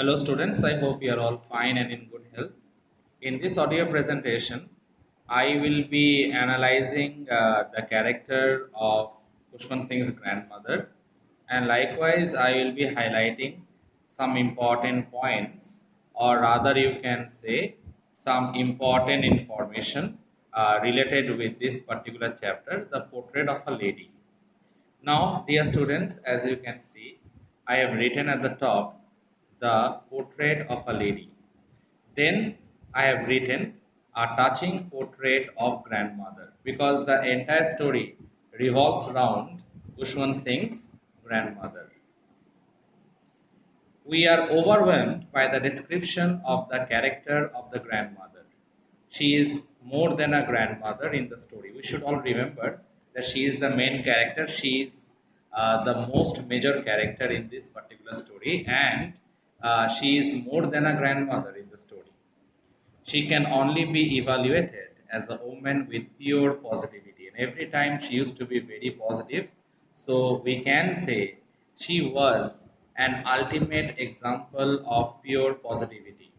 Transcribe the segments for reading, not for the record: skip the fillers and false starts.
Hello students, I hope you are all fine and in good health. In this audio presentation, I will be analyzing the character of Pushpan Singh's grandmother, and likewise I will be highlighting some important points, or rather you can say some important information related with this particular chapter, the portrait of a lady. Now, dear students, as you can see, I have written at the top the portrait of a lady. Then I have written a touching portrait of grandmother because the entire story revolves around Ushwan Singh's grandmother. We are overwhelmed by the description of the character of the grandmother. She is more than a grandmother in the story. We should all remember that she is the main character. She is the most major character in this particular story, and she is more than a grandmother in the story. She can only be evaluated as a woman with pure positivity, and every time she used to be very positive. So we can say she was an ultimate example of pure positivity.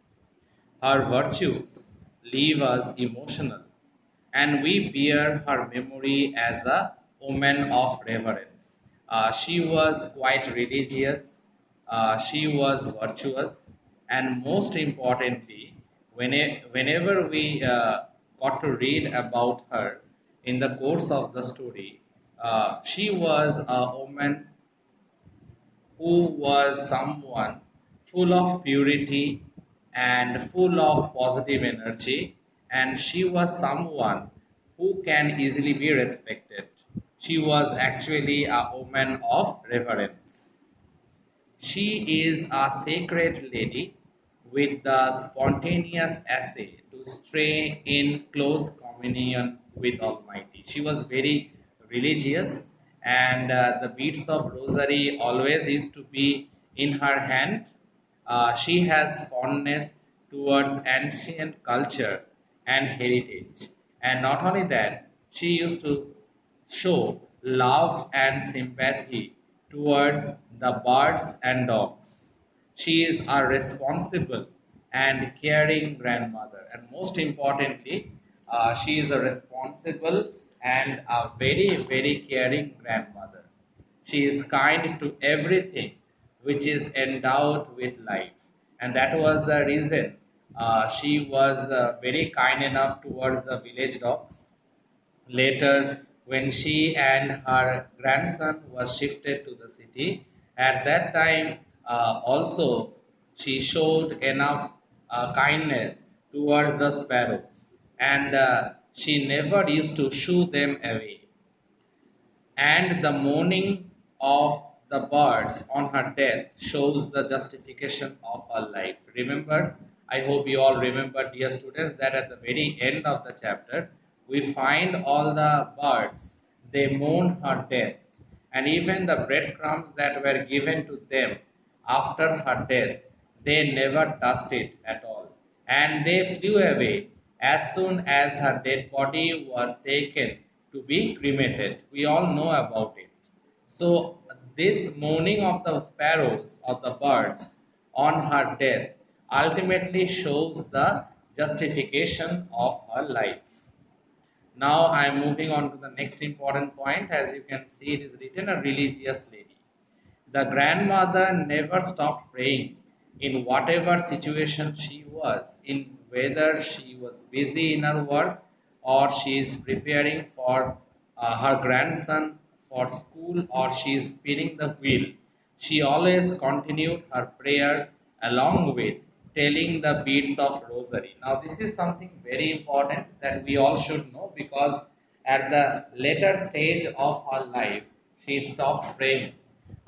Her virtues leave us emotional, and we bear her memory as a woman of reverence. She was quite religious, she was virtuous, and most importantly, whenever we got to read about her in the course of the story, she was a woman who was someone full of purity and full of positive energy, and she was someone who can easily be respected. She was actually a woman of reverence. She is a sacred lady with the spontaneous essay to stay in close communion with Almighty. She was very religious, and the beads of rosary always used to be in her hand. She has fondness towards ancient culture and heritage. And not only that, she used to show love and sympathy towards the birds and dogs. She is a responsible and caring grandmother, and most importantly, she is a responsible and a very, very caring grandmother. She is kind to everything which is endowed with life, and that was the reason she was very kind enough towards the village dogs. Later, when she and her grandson was shifted to the city, at that time also she showed enough kindness towards the sparrows, and she never used to shoo them away. And the mourning of the birds on her death shows the justification of her life. Remember, I hope you all remember, dear students, that at the very end of the chapter, we find all the birds, they mourn her death, and even the breadcrumbs that were given to them after her death, they never touched it at all. And they flew away as soon as her dead body was taken to be cremated. We all know about it. So, this mourning of the sparrows or the birds on her death ultimately shows the justification of her life. Now I am moving on to the next important point. As you can see, it is written a religious lady. The grandmother never stopped praying in whatever situation she was in, whether she was busy in her work or she is preparing for her grandson for school or she is spinning the wheel. She always continued her prayer along with telling the beads of rosary. Now, this is something very important that we all should know because at the later stage of her life, she stopped praying.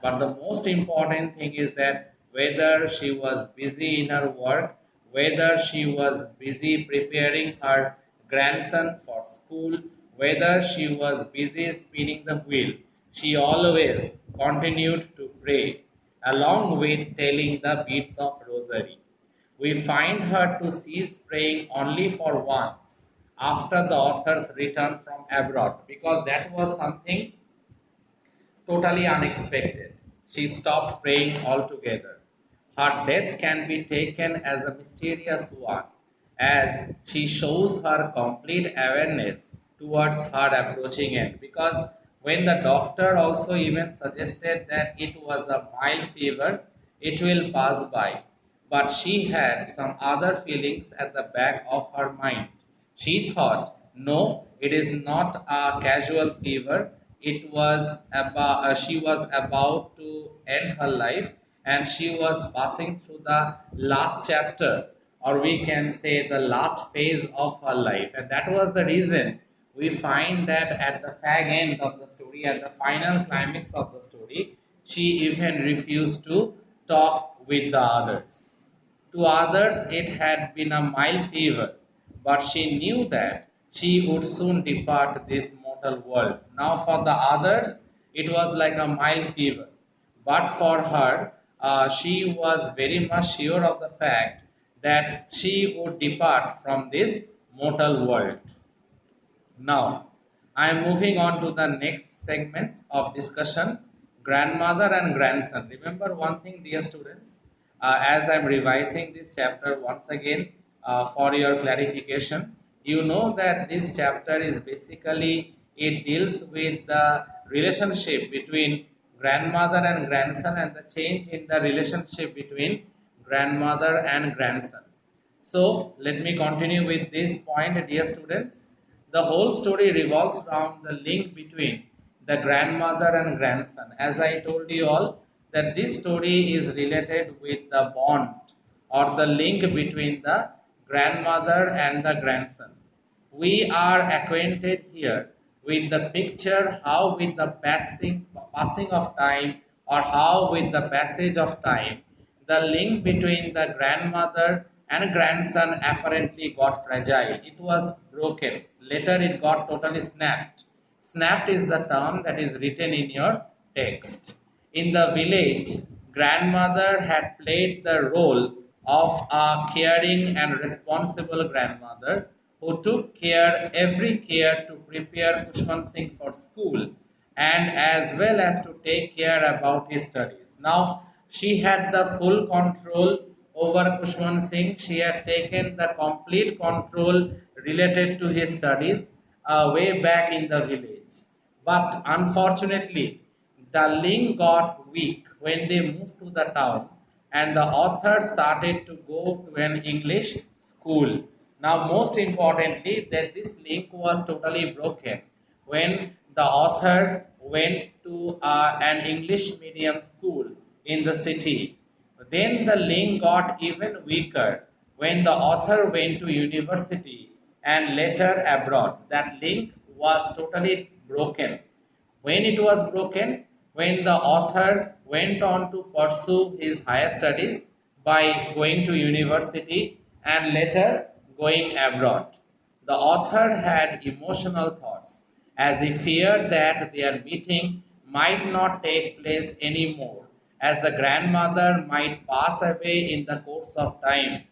But the most important thing is that whether she was busy in her work, whether she was busy preparing her grandson for school, whether she was busy spinning the wheel, she always continued to pray along with telling the beads of rosary. We find her to cease praying only for once after the author's return from abroad because that was something totally unexpected. She stopped praying altogether. her death can be taken as a mysterious one, as she shows her complete awareness towards her approaching end. Because when the doctor also even suggested that it was a mild fever, it will pass by. But she had some other feelings at the back of her mind. She thought, no, it is not a casual fever. It was about she was about to end her life, and she was passing through the last chapter, or we can say the last phase of her life, and that was the reason we find that at the fag end of the story, at the final climax of the story, she even refused to talk with the others. To others, it had been a mild fever, but she knew that she would soon depart this mortal world. Now, for the others, it was like a mild fever, but for her, she was very much sure of the fact that she would depart from this mortal world. Now, I am moving on to the next segment of discussion, grandmother and grandson. Remember one thing, dear students, as I am revising this chapter once again for your clarification, you know that this chapter is basically, it deals with the relationship between grandmother and grandson and the change in the relationship between grandmother and grandson. So let me continue with this point, dear students. The whole story revolves around the link between the grandmother and grandson. As I told you all, that this story is related with the bond or the link between the grandmother and the grandson. We are acquainted here with the picture how with the passing of time, or how with the passage of time the link between the grandmother and grandson apparently got fragile. It was broken. Later it got totally snapped. Snapped is the term that is written in your text. In the village, grandmother had played the role of a caring and responsible grandmother who took every care to prepare Kushwant Singh for school, and as well as to take care about his studies. Now, she had the full control over Kushwant Singh. She had taken the complete control related to his studies way back in the village. But unfortunately, the link got weak when they moved to the town, and the author started to go to an English school. Now, most importantly, that this link was totally broken when the author went to an English medium school in the city. Then the link got even weaker when the author went to university and later abroad. That link was totally broken. When it was broken, when the author went on to pursue his higher studies by going to university and later going abroad. The author had emotional thoughts as he feared that their meeting might not take place anymore, as the grandmother might pass away in the course of time.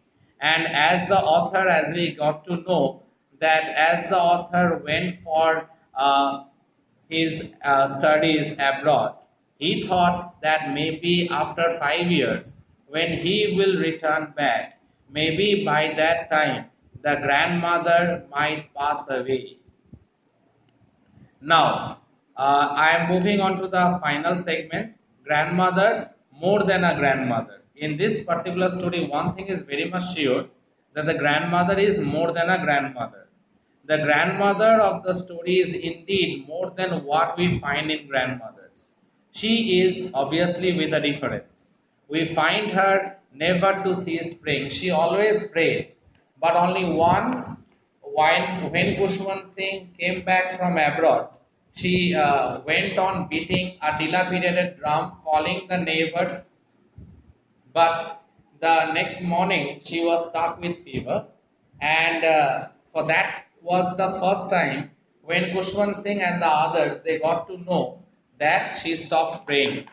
And as the author, as we got to know, that as the author went for his studies abroad, he thought that maybe after 5 years, when he will return back, maybe by that time the grandmother might pass away. Now, I am moving on to the final segment, grandmother more than a grandmother. In this particular story, one thing is very much sure, that the grandmother is more than a grandmother. The grandmother of the story is indeed more than what we find in grandmothers. She is obviously with a difference. We find her never to see spring. She always prayed, but only once when Kushwant Singh came back from abroad, she went on beating a dilapidated drum, calling the neighbors, but the next morning she was struck with fever, and for that was the first time when Kushwant Singh and the others they got to know that she stopped praying.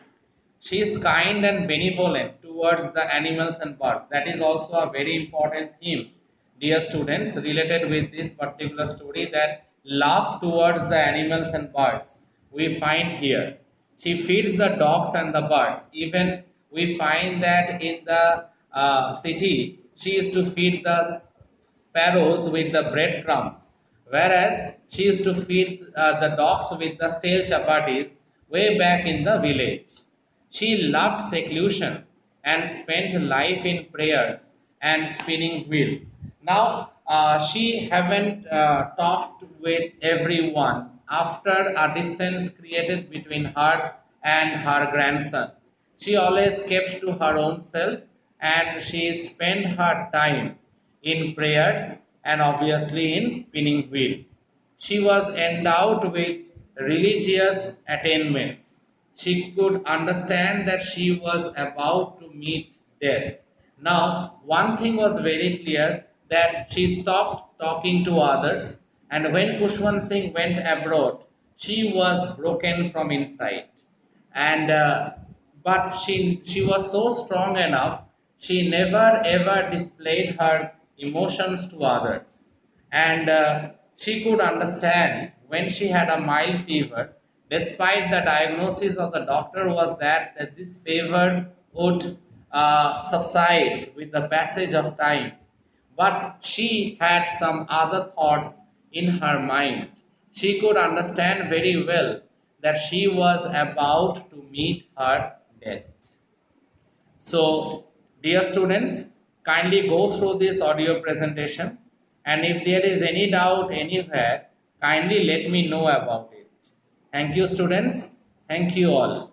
She is kind and benevolent towards the animals and birds. That is also a very important theme, dear students, related with this particular story, that love towards the animals and birds we find here. She feeds the dogs and the birds, even we find that in the city, she used to feed the sparrows with the breadcrumbs, whereas she used to feed the dogs with the stale chapatis way back in the village. She loved seclusion and spent life in prayers and spinning wheels. Now, she haven't talked with everyone after a distance created between her and her grandson. She always kept to her own self and she spent her time in prayers and obviously in spinning wheel. She was endowed with religious attainments. She could understand that she was about to meet death. Now, one thing was very clear that she stopped talking to others, and when Kushwant Singh went abroad, she was broken from inside. And but she was so strong enough, she never ever displayed her emotions to others, and she could understand when she had a mild fever, despite the diagnosis of the doctor was that this fever would subside with the passage of time, but she had some other thoughts in her mind. She could understand very well that she was about to meet her death. So, dear students, kindly go through this audio presentation, and if there is any doubt anywhere, kindly let me know about it. Thank you, students. Thank you all.